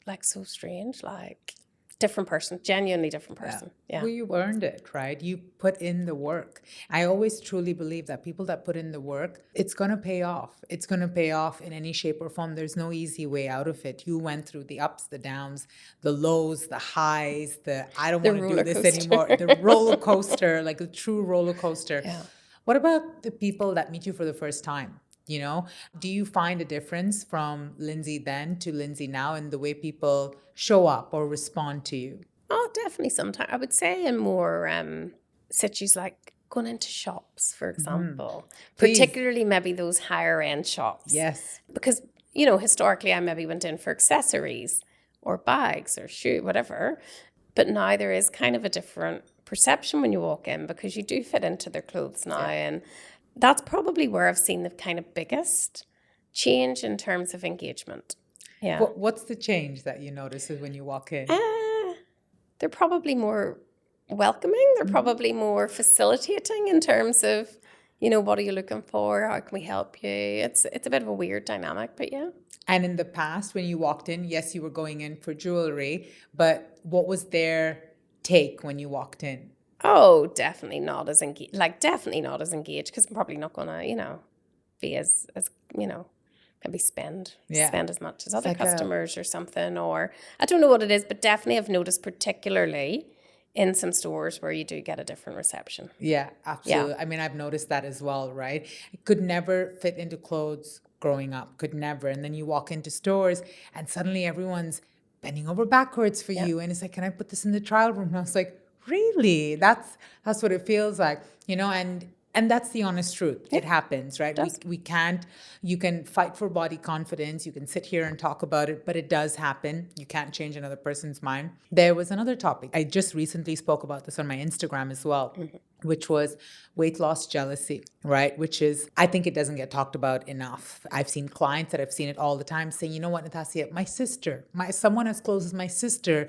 strange. Like, different person, genuinely different person. Yeah. Well, you earned it, right? You put in the work. I always truly believe that people that put in the work, it's going to pay off. It's going to pay off in any shape or form. There's no easy way out of it. You went through the ups, the downs, the lows, the highs, I don't want to do this anymore. The roller coaster, like a true roller coaster. Yeah. What about the people that meet you for the first time? You know, do you find a difference from Lynsey then to Lynsey now in the way people show up or respond to you? Oh, definitely sometimes. I would say in more situations like going into shops, for example, particularly maybe those higher end shops. Yes. Because, you know, historically I maybe went in for accessories or bags or shoe, whatever. But now there is kind of a different perception when you walk in because you do fit into their clothes now. Yeah. And that's probably where I've seen the kind of biggest change in terms of engagement. Yeah. What's the change that you notice when you walk in? They're probably more welcoming. They're probably more facilitating in terms of, you know, what are you looking for? How can we help you? It's a bit of a weird dynamic, but yeah. And in the past, when you walked in, yes, you were going in for jewelry, but what was their take when you walked in? Oh, definitely not as engaged. Like, definitely not as engaged because I'm probably not going to, you know, be as you know, maybe spend as much as other customers or something. Or I don't know what it is, but definitely I've noticed particularly in some stores where you do get a different reception. Yeah, absolutely. Yeah. I mean, I've noticed that as well, right? I could never fit into clothes growing up, could never. And then you walk into stores and suddenly everyone's bending over backwards for you. And it's like, can I put this in the trial room? And I was like, really? That's what it feels like, you know, and that's the honest truth. It happens, right? We can't, you can fight for body confidence. You can sit here and talk about it, but it does happen. You can't change another person's mind. There was another topic. I just recently spoke about this on my Instagram as well, which was weight loss jealousy, right? Which is, I think it doesn't get talked about enough. I've seen clients that I've seen it all the time saying, you know what, Natasha, my sister, someone as close as my sister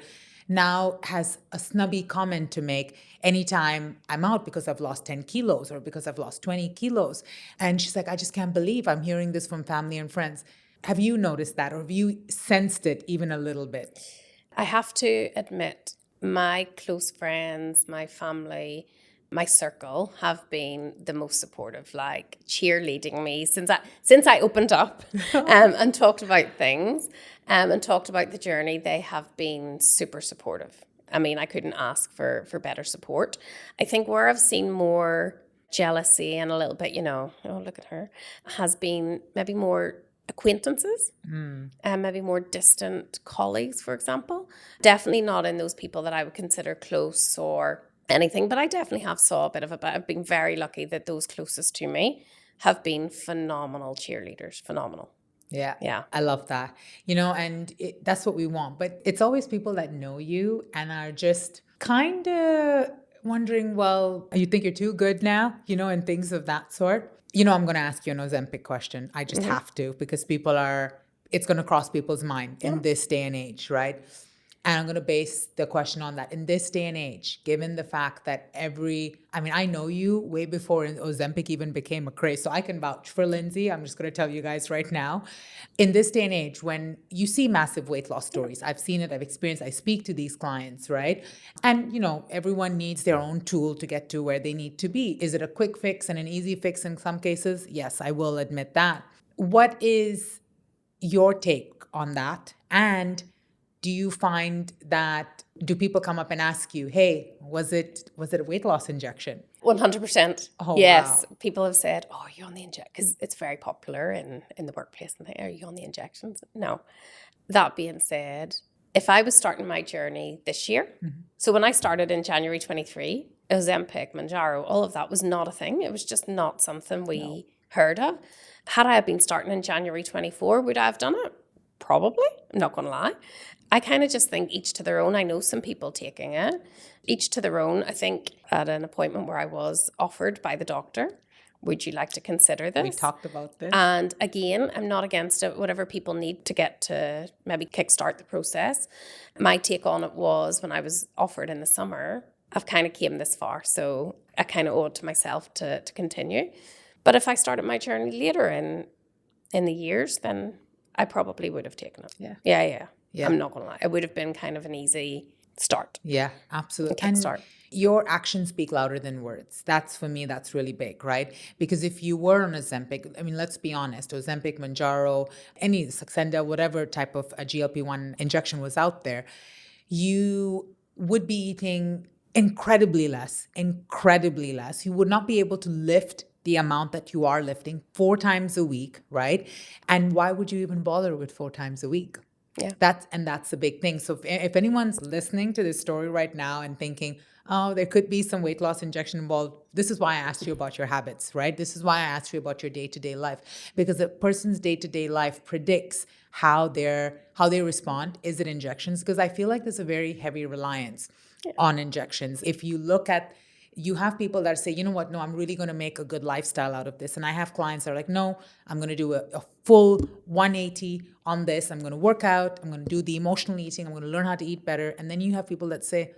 now has a snubby comment to make anytime I'm out because I've lost 10 kilos or because I've lost 20 kilos. And she's like, I just can't believe I'm hearing this from family and friends. Have you noticed that or have you sensed it even a little bit? I have to admit, my close friends, my family, my circle have been the most supportive, like cheerleading me since I opened up and talked about things and talked about the journey. They have been super supportive. I mean, I couldn't ask for better support. I think where I've seen more jealousy and a little bit, you know, oh, look at her, has been maybe more acquaintances and maybe more distant colleagues, for example. Definitely not in those people that I would consider close or anything, but I definitely have saw a bit of I've been very lucky that those closest to me have been phenomenal cheerleaders, phenomenal. Yeah. I love that. You know, and that's what we want. But it's always people that know you and are just kind of wondering, well, you think you're too good now, you know, and things of that sort. You know, I'm going to ask you an Ozempic question. I just have to because it's going to cross people's mind in this day and age, right? And I'm going to base the question on that. In this day and age, given the fact that I know you way before Ozempic even became a craze, so I can vouch for Lynsey. I'm just going to tell you guys right now. In this day and age, when you see massive weight loss stories, I've seen it, I've experienced, I speak to these clients, right? And, you know, everyone needs their own tool to get to where they need to be. Is it a quick fix and an easy fix in some cases? Yes, I will admit that. What is your take on that? And do you find that, do people come up and ask you, hey, was it a weight loss injection? 100%. Oh, yes. Wow. People have said, oh, are you on the injection? Because it's very popular in the workplace. And are you on the injections? No. That being said, if I was starting my journey this year, so when I started in January 23, Ozempic, Mounjaro, all of that was not a thing. It was just not something we heard of. Had I been starting in January 24, would I have done it? Probably. I'm not going to lie. I kind of just think each to their own. I know some people taking it. Each to their own. I think at an appointment where I was offered by the doctor, would you like to consider this? We talked about this. And again, I'm not against it. Whatever people need to get to maybe kickstart the process. My take on it was when I was offered in the summer, I've kind of came this far. So I kind of owe it to myself to continue. But if I started my journey later in the years, then I probably would have taken it. Yeah. I'm not going to lie. It would have been kind of an easy start. Yeah, absolutely. A kickstart. Your actions speak louder than words. That's, for me, that's really big, right? Because if you were on Ozempic, I mean, let's be honest, Ozempic, Manjaro, any Saxenda, whatever type of a GLP-1 injection was out there, you would be eating incredibly less. You would not be able to lift the amount that you are lifting 4 times a week, right? And why would you even bother with 4 times a week? Yeah. That's the big thing. So if anyone's listening to this story right now and thinking, oh, there could be some weight loss injection involved, this is why I asked you about your habits, right? This is why I asked you about your day-to-day life, because a person's day-to-day life predicts how they respond. Is it injections? Because I feel like there's a very heavy reliance on injections. If you look at, you have people that say, you know what, no, I'm really going to make a good lifestyle out of this. And I have clients that are like, no, I'm going to do a full 180 on this. I'm going to work out. I'm going to do the emotional eating. I'm going to learn how to eat better. And then you have people that say,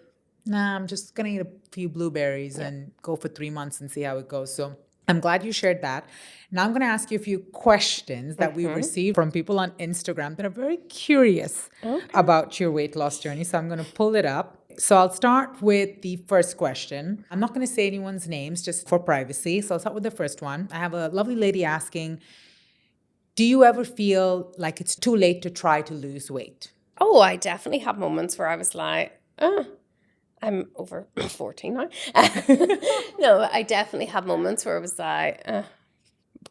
nah, I'm just going to eat a few blueberries and go for 3 months and see how it goes. So I'm glad you shared that. Now I'm going to ask you a few questions that we've received from people on Instagram that are very curious about your weight loss journey. So I'm going to pull it up. So I'll start with the first question. I'm not going to say anyone's names just for privacy. So I'll start with the first one. I have a lovely lady asking, do you ever feel like it's too late to try to lose weight? Oh, I definitely have moments where I was like, I'm over 40 now. No, I definitely have moments where I was like,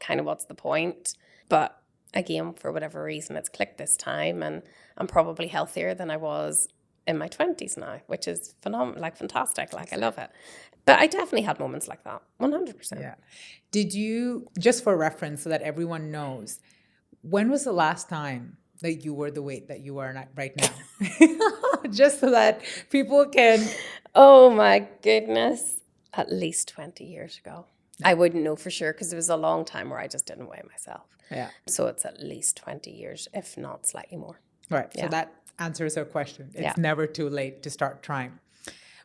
kind of what's the point? But again, for whatever reason, it's clicked this time, and I'm probably healthier than I was in my 20s now, which is phenomenal, like fantastic. Like I love it. But I definitely had moments like that, 100%. Yeah. Did you, just for reference so that everyone knows, when was the last time that you were the weight that you are right now? Just so that people can... Oh my goodness. At least 20 years ago. I wouldn't know for sure because it was a long time where I just didn't weigh myself. Yeah. So it's at least 20 years, if not slightly more. Right. So that answers our question. It's Yeah. never too late to start trying.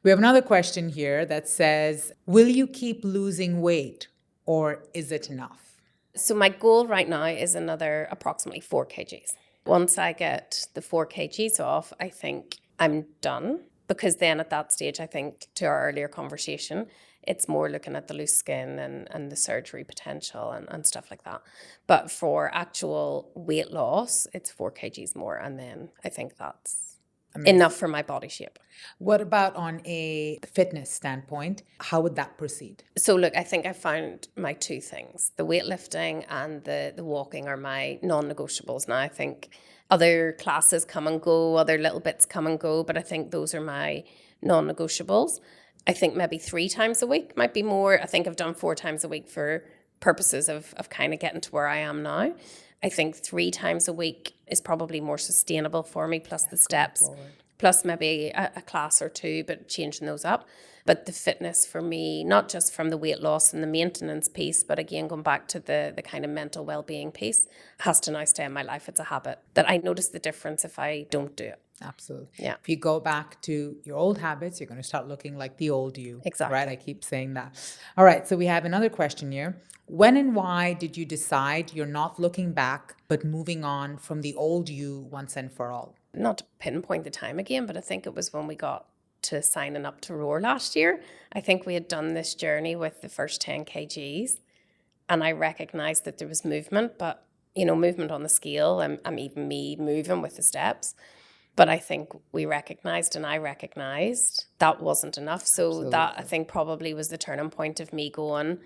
We have another question here that says, will you keep losing weight or is it enough? So my goal right now is another approximately 4 kgs. Once I get the 4 kgs off, I think I'm done. Because then at that stage, I think to our earlier conversation, it's more looking at the loose skin and the surgery potential and stuff like that. But for actual weight loss, it's 4 kgs more. And then I think that's enough for my body shape. What about on a fitness standpoint? How would that proceed? So look, I think I found my 2 things. The weightlifting and the walking are my non-negotiables. Now I think other classes come and go, other little bits come and go, but I think those are my non-negotiables. I think maybe 3 times a week might be more. I think I've done 4 times a week for purposes of kind of getting to where I am now. I think 3 times a week is probably more sustainable for me, plus the steps, plus maybe a class or 2, but changing those up. But the fitness for me, not just from the weight loss and the maintenance piece, but again, going back to the kind of mental well-being piece, has to now stay in my life. It's a habit that I notice the difference if I don't do it. Absolutely. Yeah. If you go back to your old habits, you're going to start looking like the old you. Exactly. Right? I keep saying that. All right. So we have another question here. When and why did you decide you're not looking back, but moving on from the old you once and for all? Not to pinpoint the time again, but I think it was when we got to signing up to Roar last year. I think we had done this journey with the first 10 kgs, and I recognized that there was movement, but, you know, movement on the scale and even me moving with the steps. But I think we recognized, and I recognized that wasn't enough. So Absolutely. That I think probably was the turning point of me going,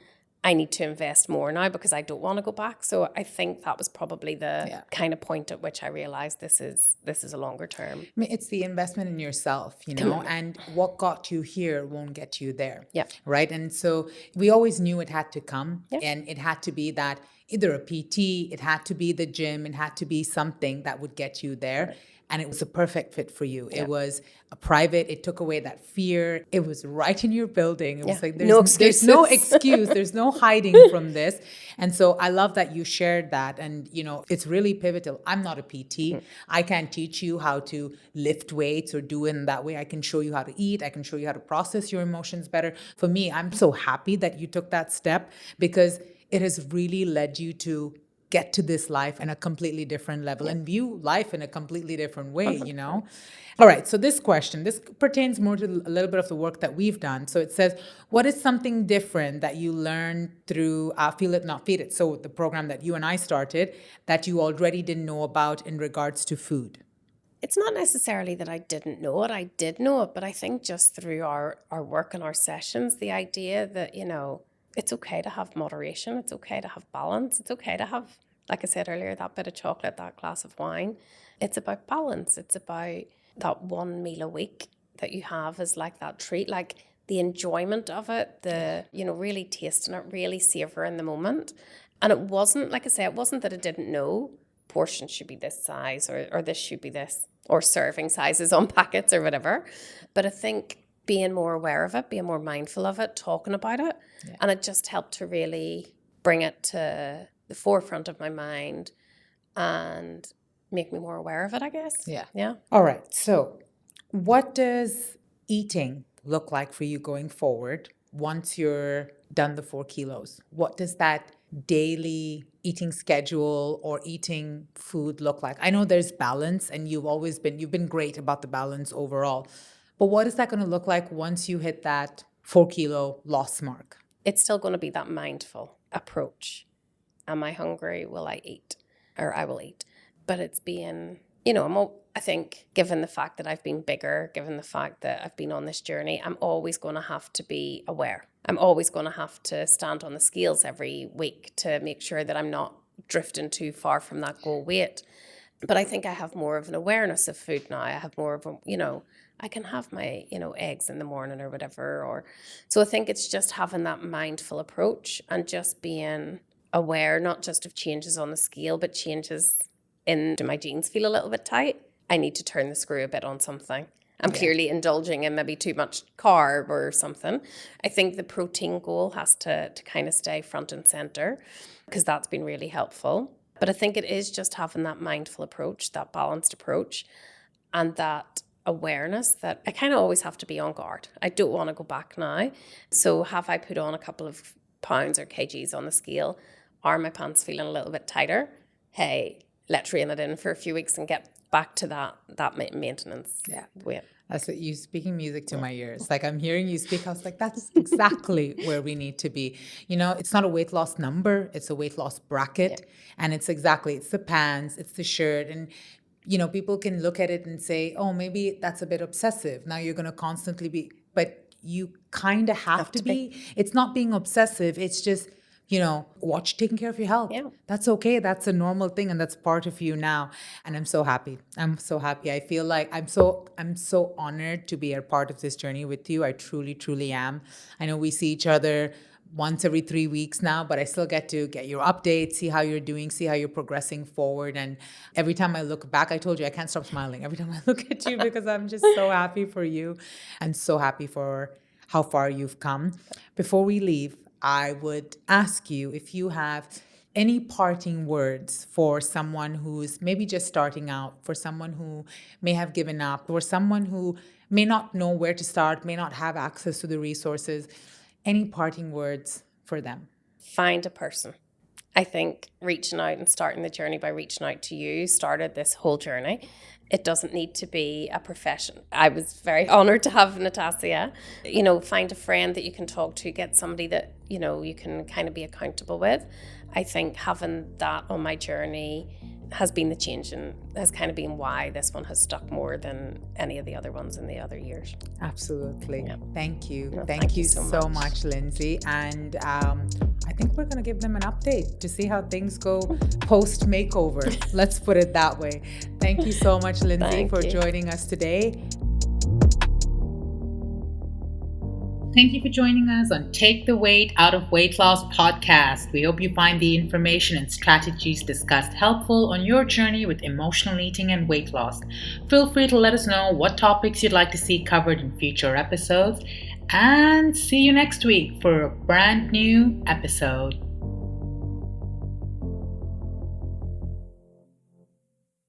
I need to invest more now because I don't want to go back. So I think that was probably the kind of point at which I realized this is a longer term. I mean, it's the investment in yourself, you know, and what got you here won't get you there. Yeah. Right. And so we always knew it had to come, Yeah. and it had to be that either a PT, it had to be the gym, it had to be something that would get you there. Right. And it was a perfect fit for you. Yeah. It was a private, it took away that fear. It was right in your building. It was like, there's no excuse. There's no hiding from this. And so I love that you shared that. And, you know, it's really pivotal. I'm not a PT. I can't teach you how to lift weights or do it in that way. I can show you how to eat. I can show you how to process your emotions better. For me, I'm so happy that you took that step because it has really led you to get to this life in a completely different level and view life in a completely different way, you know? All right, so this pertains more to a little bit of the work that we've done. So it says, what is something different that you learned through Feel It, Not Feed It? So the program that you and I started that you already didn't know about in regards to food. It's not necessarily that I didn't know it. I did know it, but I think just through our work and our sessions, the idea that, you know, it's okay to have moderation. It's okay to have balance. It's okay to have, like I said earlier, that bit of chocolate, that glass of wine. It's about balance. It's about that one meal a week that you have as like that treat, like the enjoyment of it, you know, really tasting it, really savouring the moment. And it wasn't, like I say, it wasn't that I didn't know portion should be this size or this should be this, or serving sizes on packets or whatever. But I think being more aware of it, being more mindful of it, talking about it, and it just helped to really bring it to the forefront of my mind and make me more aware of it, I guess. Yeah. All right. So what does eating look like for you going forward once you're done the 4 kilos? What does that daily eating schedule or eating food look like? I know there's balance, and you've been great about the balance overall. But what is that going to look like once you hit that 4 kilo loss mark? It's still going to be that mindful approach. Am I hungry? Will I eat? Or I will eat. But it's being, you know, I think given the fact that I've been bigger, given the fact that I've been on this journey, I'm always going to have to be aware. I'm always going to have to stand on the scales every week to make sure that I'm not drifting too far from that goal weight. But I think I have more of an awareness of food now. I have more of a, you know, I can have my, you know, eggs in the morning or whatever. So I think it's just having that mindful approach and just being aware, not just of changes on the scale, but changes in, do my jeans feel a little bit tight? I need to turn the screw a bit on something. I'm clearly indulging in maybe too much carb or something. I think the protein goal has to kind of stay front and center because that's been really helpful. But I think it is just having that mindful approach, that balanced approach, and that awareness that I kind of always have to be on guard. I don't want to go back now. So have I put on a couple of pounds or kgs on the scale? Are my pants feeling a little bit tighter? Hey, let's rein it in for a few weeks and get back to that maintenance weight. That's what you speaking music to my ears. Like I'm hearing you speak. I was like, that's exactly where we need to be. You know, it's not a weight loss number. It's a weight loss bracket. And it's the pants, it's the shirt. And, you know, people can look at it and say, oh, maybe that's a bit obsessive. Now you're going to constantly be, but you kind of have to be. It's not being obsessive. It's just, you know, taking care of your health. Yeah. That's okay. That's a normal thing. And that's part of you now. And I'm so happy. I feel like I'm so honored to be a part of this journey with you. I truly, truly am. I know we see each other once every 3 weeks now, but I still get to get your updates, see how you're doing, see how you're progressing forward. And every time I look back, I told you, I can't stop smiling every time I look at you because I'm just so happy for you. I'm so happy for how far you've come. Before we leave, I would ask you if you have any parting words for someone who's maybe just starting out, for someone who may have given up, or someone who may not know where to start, may not have access to the resources. Any parting words for them? Find a person. I think reaching out and starting the journey by reaching out to you started this whole journey. It doesn't need to be a profession. I was very honored to have Natasha. You know, find a friend that you can talk to, get somebody that, you know, you can kind of be accountable with. I think having that on my journey has been the change and has kind of been why this one has stuck more than any of the other ones in the other years. Absolutely. Yeah. Thank you. No, thank you so much, Lynsey. And I think we're going to give them an update to see how things go post makeover. Let's put it that way. Thank you so much, Lynsey, for joining us today. Thank you for joining us on Take the Weight Out of Weight Loss podcast. We hope you find the information and strategies discussed helpful on your journey with emotional eating and weight loss. Feel free to let us know what topics you'd like to see covered in future episodes. And see you next week for a brand new episode.